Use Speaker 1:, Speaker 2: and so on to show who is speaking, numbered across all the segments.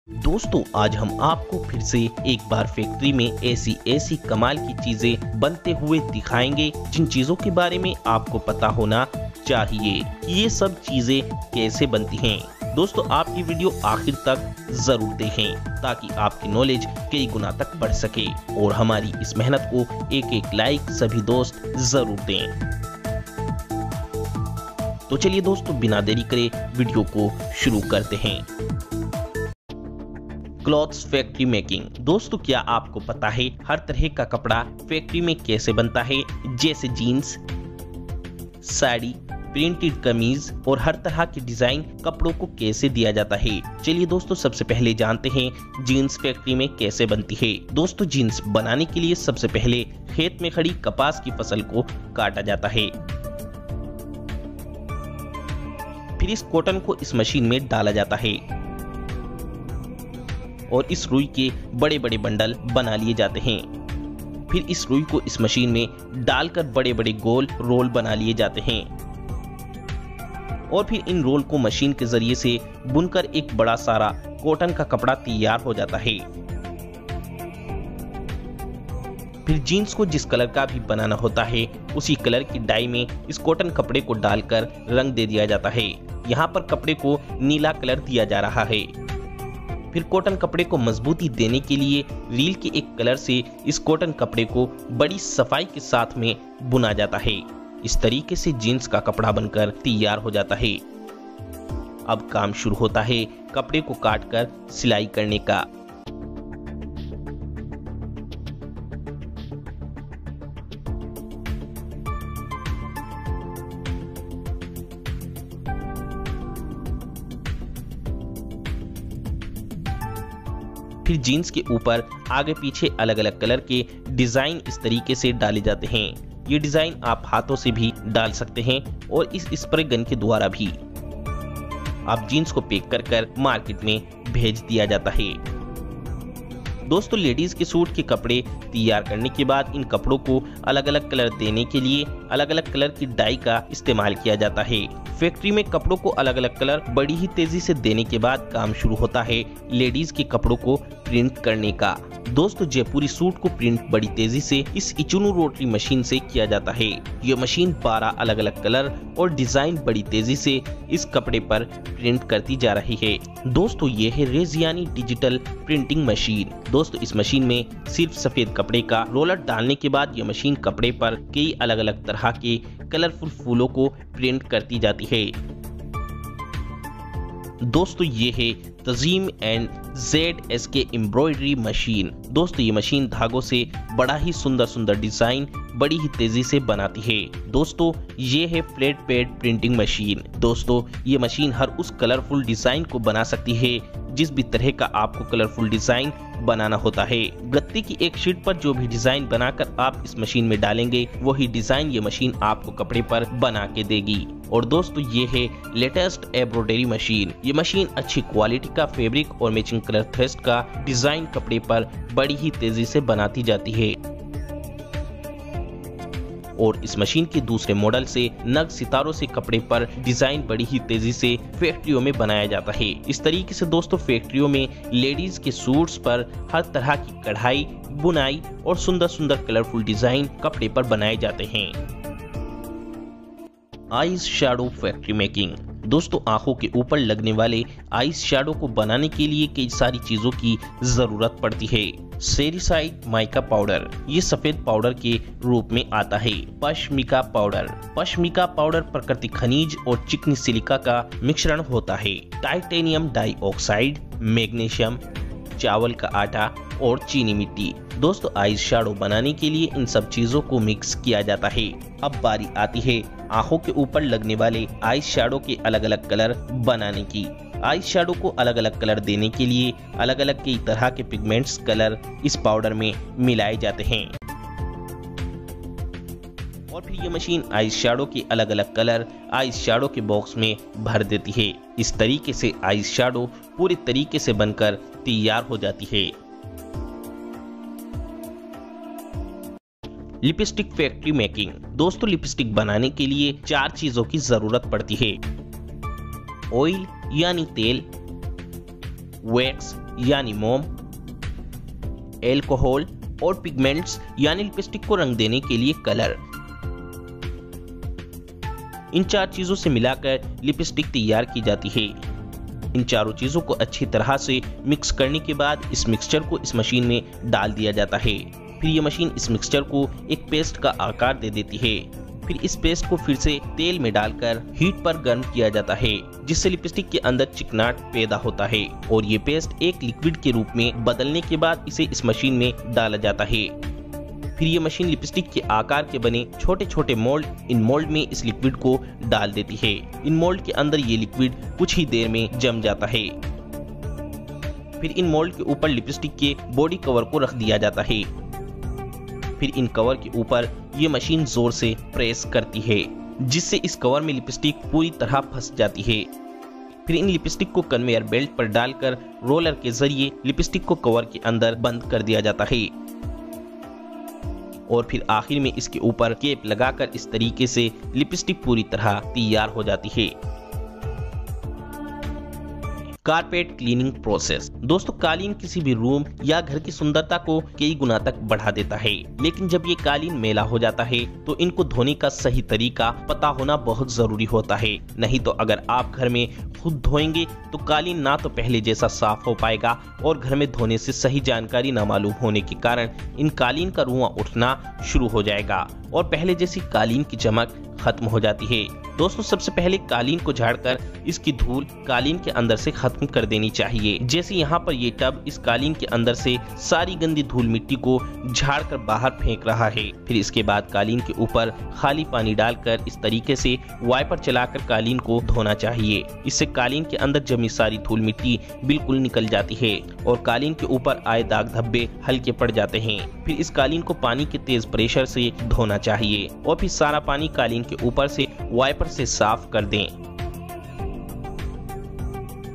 Speaker 1: दोस्तों आज हम आपको फिर से एक बार फैक्ट्री में ऐसी कमाल की चीजें बनते हुए दिखाएंगे जिन चीजों के बारे में आपको पता होना चाहिए कि ये सब चीजें कैसे बनती हैं। दोस्तों आप ये वीडियो आखिर तक जरूर देखें ताकि आपकी नॉलेज कई गुना तक बढ़ सके और हमारी इस मेहनत को एक लाइक सभी दोस्त जरूर दें। तो चलिए दोस्तों बिना देरी करे वीडियो को शुरू करते हैं। Clothes factory making. दोस्तों क्या आपको पता है हर तरह का कपड़ा फैक्ट्री में कैसे बनता है, जैसे जीन्स, साड़ी, प्रिंटेड कमीज और हर तरह की डिजाइन कपड़ों को कैसे दिया जाता है। चलिए दोस्तों सबसे पहले जानते हैं जीन्स फैक्ट्री में कैसे बनती है। दोस्तों जीन्स बनाने के लिए सबसे पहले खेत में खड़ी कपास की फसल को काटा जाता है, फिर इस कॉटन को इस मशीन में डाला जाता है और इस रुई के बड़े बड़े बंडल बना लिए जाते हैं। फिर इस रुई को इस मशीन में डालकर बड़े बड़े गोल रोल बना लिए जाते हैं और फिर इन रोल को मशीन के जरिए से बुनकर एक बड़ा सारा कॉटन का कपड़ा तैयार हो जाता है। फिर जीन्स को जिस कलर का भी बनाना होता है उसी कलर की डाई में इस कॉटन कपड़े को डालकर रंग दे दिया जाता है। यहाँ पर कपड़े को नीला कलर दिया जा रहा है। फिर कॉटन कपड़े को मजबूती देने के लिए रील के एक कलर से इस कॉटन कपड़े को बड़ी सफाई के साथ में बुना जाता है। इस तरीके से जीन्स का कपड़ा बनकर तैयार हो जाता है। अब काम शुरू होता है कपड़े को काटकर सिलाई करने का। फिर जीन्स के ऊपर आगे पीछे अलग अलग कलर के डिजाइन इस तरीके से डाले जाते हैं। ये डिजाइन आप हाथों से भी डाल सकते हैं और इस स्प्रे गन के द्वारा भी। आप जीन्स को पैक कर मार्केट में भेज दिया जाता है। दोस्तों लेडीज के सूट के कपड़े तैयार करने के बाद इन कपड़ों को अलग अलग कलर देने के लिए अलग अलग कलर की डाई का इस्तेमाल किया जाता है। फैक्ट्री में कपड़ों को अलग अलग कलर बड़ी ही तेजी से देने के बाद काम शुरू होता है लेडीज के कपड़ों को प्रिंट करने का। दोस्तों जयपुरी सूट को प्रिंट बड़ी तेजी से इस इचुनू रोटरी मशीन से किया जाता है। ये मशीन 12 अलग अलग कलर और डिजाइन बड़ी तेजी से इस कपड़े पर प्रिंट करती जा रही है। दोस्तों ये है रेजियानी डिजिटल प्रिंटिंग मशीन। दोस्तों इस मशीन में सिर्फ सफेद कपड़े का रोलर डालने के बाद यह मशीन कपड़े पर कई अलग अलग तरह के कलरफुल फूलों को प्रिंट करती जाती है। दोस्तों ये है Tajim and ZSK embroidery machine. दोस्तों ये मशीन धागों से बड़ा ही सुंदर सुंदर डिजाइन बड़ी ही तेजी से बनाती है। दोस्तों ये है फ्लैट पैड प्रिंटिंग मशीन। दोस्तों ये मशीन हर उस कलरफुल डिजाइन को बना सकती है जिस भी तरह का आपको कलरफुल डिजाइन बनाना होता है। गत्ते की एक शीट पर जो भी डिजाइन बनाकर आप इस मशीन में डालेंगे वही डिजाइन ये मशीन आपको कपड़े पर बना के देगी। और दोस्तों ये है लेटेस्ट एम्ब्रॉयडरी मशीन। ये मशीन अच्छी क्वालिटी का फैब्रिक और मैचिंग कलर थ्रेड का डिजाइन कपड़े पर बड़ी ही तेजी से बनाती जाती है। और इस मशीन के दूसरे मॉडल से नग सितारों से कपड़े पर डिजाइन बड़ी ही तेजी से फैक्ट्रियों में बनाया जाता है। इस तरीके से दोस्तों फैक्ट्रियों में लेडीज के सूट्स पर हर तरह की कढ़ाई, बुनाई और सुंदर सुंदर कलरफुल डिजाइन कपड़े पर बनाए जाते हैं। Eyes shadow factory making. दोस्तों आंखों के ऊपर लगने वाले आईज शैडो को बनाने के लिए कई सारी चीजों की जरूरत पड़ती है। सेरिसाइड माइका पाउडर ये सफेद पाउडर के रूप में आता है। पश्मिका पाउडर। पश्मिका पाउडर प्राकृतिक खनिज और चिकनी सिलिका का मिश्रण होता है। टाइटेनियम डाइऑक्साइड, मैग्नीशियम, चावल का आटा और चीनी मिट्टी। दोस्तों आईज शैडो बनाने के लिए इन सब चीजों को मिक्स किया जाता है। अब बारी आती है आंखों के ऊपर लगने वाले आईज शैडो के अलग अलग कलर बनाने की। आईज शैडो को अलग अलग कलर देने के लिए अलग अलग कई तरह के पिगमेंट्स कलर इस पाउडर में मिलाए जाते हैं और फिर ये मशीन आईज शैडो के अलग अलग कलर आईज शैडो के बॉक्स में भर देती है। इस तरीके से आईज शैडो पूरी तरीके से बनकर तैयार हो जाती है। Lipstick factory making. दोस्तों लिपस्टिक बनाने के लिए 4 चीजों की जरूरत पड़ती है। ऑयल यानी तेल, वैक्स यानी मोम, एल्कोहल और पिगमेंट्स यानी लिपस्टिक को रंग देने के लिए कलर। इन 4 चीजों से मिलाकर लिपस्टिक तैयार की जाती है। इन चारों चीजों को अच्छी तरह से मिक्स करने के बाद इस मिक्सचर को इस मशीन में डाल दिया जाता है। फिर ये मशीन इस मिक्सचर को एक पेस्ट का आकार दे देती है। फिर इस पेस्ट को फिर से तेल में डालकर हीट पर गर्म किया जाता है, जिससे लिपस्टिक के अंदर चिकनाहट पैदा होता है और ये पेस्ट एक लिक्विड के रूप में बदलने के बाद इसे इस मशीन में डाला जाता है। फिर ये मशीन लिपस्टिक के आकार के बने छोटे छोटे मोल्ड, इन मोल्ड में इस लिक्विड को डाल देती है। इन मोल्ड के अंदर ये लिक्विड कुछ ही देर में जम जाता है। फिर इन मोल्ड के ऊपर लिपस्टिक के बॉडी कवर को रख दिया जाता है। फिर इन कवर के ऊपर ये मशीन जोर से प्रेस करती है, जिससे इस कवर में लिपस्टिक पूरी तरह फंस जाती है। फिर इन लिपस्टिक को कन्वेयर बेल्ट पर डालकर रोलर के जरिए लिपस्टिक को कवर के अंदर बंद कर दिया जाता है और फिर आखिर में इसके ऊपर केप लगाकर इस तरीके से लिपस्टिक पूरी तरह तैयार हो जाती है। Carpet cleaning process. दोस्तों, कालीन किसी भी रूम या घर की सुंदरता को कई गुना तक बढ़ा देता है, लेकिन जब ये कालीन मैला हो जाता है तो इनको धोने का सही तरीका पता होना बहुत जरूरी होता है। नहीं तो अगर आप घर में खुद धोएंगे तो कालीन ना तो पहले जैसा साफ हो पाएगा और घर में धोने से सही जानकारी ना मालूम होने के कारण इन कालीन का रुआं उठना शुरू हो जाएगा और पहले जैसी कालीन की चमक खत्म हो जाती है। दोस्तों, सबसे पहले कालीन को झाड़कर इसकी धूल कालीन के अंदर से खत्म कर देनी चाहिए। जैसे यहाँ पर ये टब इस कालीन के अंदर से सारी गंदी धूल मिट्टी को झाड़कर बाहर फेंक रहा है। फिर इसके बाद कालीन के ऊपर खाली पानी डालकर इस तरीके से वाइपर चलाकर कालीन को धोना चाहिए। इससे कालीन के अंदर जमी सारी धूल मिट्टी बिल्कुल निकल जाती है और कालीन के ऊपर आए दाग धब्बे हल्के पड़ जाते हैं। फिर इस कालीन को पानी के तेज प्रेशर से धोना चाहिए और फिर सारा पानी कालीन के ऊपर से वाइपर से साफ कर दें।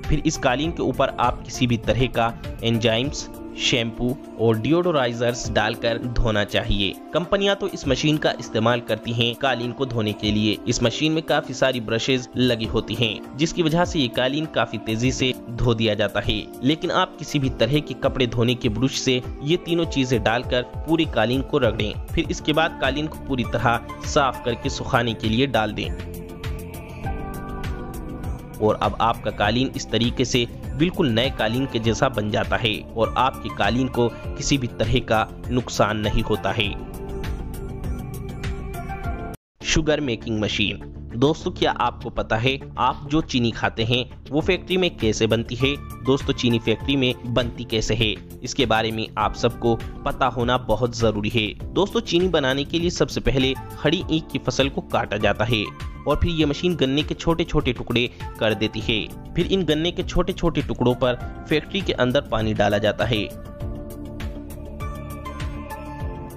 Speaker 1: फिर इस कालीन के ऊपर आप किसी भी तरह का एंजाइम्स, शैम्पू और डिओडोराइजर्स डालकर धोना चाहिए। कंपनियां तो इस मशीन का इस्तेमाल करती हैं कालीन को धोने के लिए। इस मशीन में काफी सारी ब्रशेज लगी होती हैं, जिसकी वजह से ये कालीन काफी तेजी से धो दिया जाता है। लेकिन आप किसी भी तरह के कपड़े धोने के ब्रश से ये तीनों चीजें डालकर पूरी कालीन को रगड़ें। फिर इसके बाद कालीन को पूरी तरह साफ करके सुखाने के लिए डाल दें और अब आपका कालीन इस तरीके से बिल्कुल नए कालीन के जैसा बन जाता है और आपके कालीन को किसी भी तरह का नुकसान नहीं होता है। Sugar making machine. दोस्तों, क्या आपको पता है आप जो चीनी खाते हैं वो फैक्ट्री में कैसे बनती है? दोस्तों, चीनी फैक्ट्री में बनती कैसे है, इसके बारे में आप सबको पता होना बहुत जरूरी है। दोस्तों, चीनी बनाने के लिए सबसे पहले खड़ी ईख की फसल को काटा जाता है और फिर ये मशीन गन्ने के छोटे छोटे टुकड़े कर देती है। फिर इन गन्ने के छोटे छोटे टुकड़ों पर फैक्ट्री के अंदर पानी डाला जाता है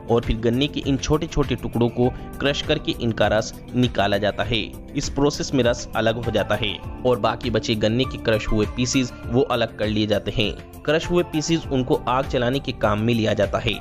Speaker 1: और फिर गन्ने के इन छोटे छोटे टुकड़ों को क्रश करके इनका रस निकाला जाता है। इस प्रोसेस में रस अलग हो जाता है और बाकी बचे गन्ने के क्रश हुए पीसेस वो अलग कर लिए जाते हैं। क्रश हुए पीसेस उनको आग जलाने के काम में लिया जाता है।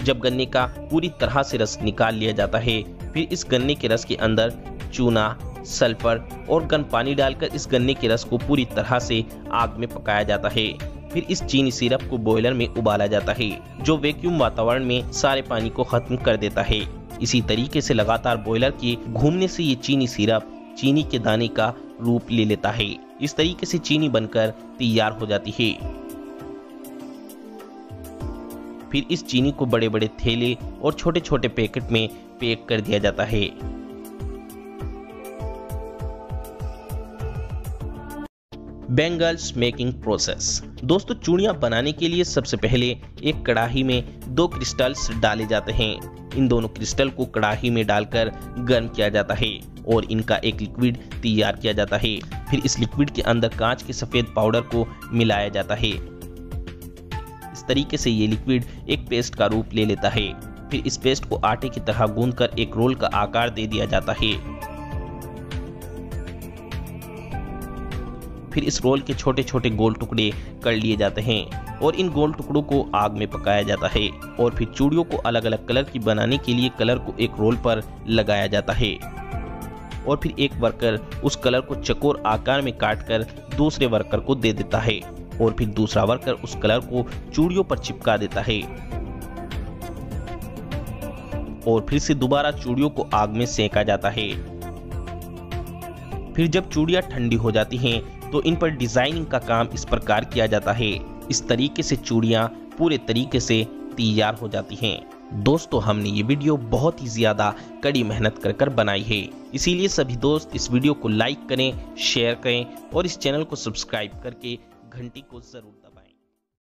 Speaker 1: जब गन्ने का पूरी तरह से रस निकाल लिया जाता है, फिर इस गन्ने के रस के अंदर चूना, सल्फर और गर्म पानी डालकर इस गन्ने के रस को पूरी तरह से आग में पकाया जाता है। फिर इस चीनी सिरप को बॉयलर में उबाला जाता है, जो वैक्यूम वातावरण में सारे पानी को खत्म कर देता है। इसी तरीके से लगातार बॉयलर के घूमने से ये चीनी सिरप चीनी के दाने का रूप ले लेता है। इस तरीके से चीनी बनकर तैयार हो जाती है। फिर इस चीनी को बड़े बड़े थैले और छोटे छोटे पैकेट में पैक कर दिया जाता है। Bangles making process. दोस्तों, चूड़ियां बनाने के लिए सबसे पहले एक कढ़ाई में 2 क्रिस्टल्स डाले जाते हैं। इन दोनों क्रिस्टल को कढ़ाई में डालकर गर्म किया जाता है और इनका एक लिक्विड तैयार किया जाता है। फिर इस लिक्विड के अंदर कांच के सफेद पाउडर को मिलाया जाता है। इस तरीके से ये लिक्विड एक पेस्ट का रूप ले लेता है। फिर इस पेस्ट को आटे की तरह गूंथकर एक रोल का आकार दे दिया जाता है। फिर इस रोल के छोटे छोटे गोल टुकड़े कर लिए जाते हैं और इन गोल टुकड़ों को आग में पकाया जाता है और फिर चूड़ियों को अलग अलग कलर की बनाने के लिए कलर को एक रोल पर लगाया जाता है। और फिर एक वर्कर उस कलर को चौकोर आकार में काटकर दूसरे वर्कर को दे देता है और फिर दूसरा वर्कर उस कलर को चूड़ियों पर चिपका देता है और फिर से दोबारा चूड़ियों को आग में सेका जाता है। फिर जब चूड़ियां ठंडी हो जाती हैं तो इन पर डिजाइनिंग का काम इस प्रकार किया जाता है। इस तरीके से चूड़ियां पूरे तरीके से तैयार हो जाती हैं। दोस्तों, हमने ये वीडियो बहुत ही ज्यादा कड़ी मेहनत कर बनाई है, इसीलिए सभी दोस्त इस वीडियो को लाइक करें, शेयर करें और इस चैनल को सब्सक्राइब करके घंटी को जरूर दबाएं।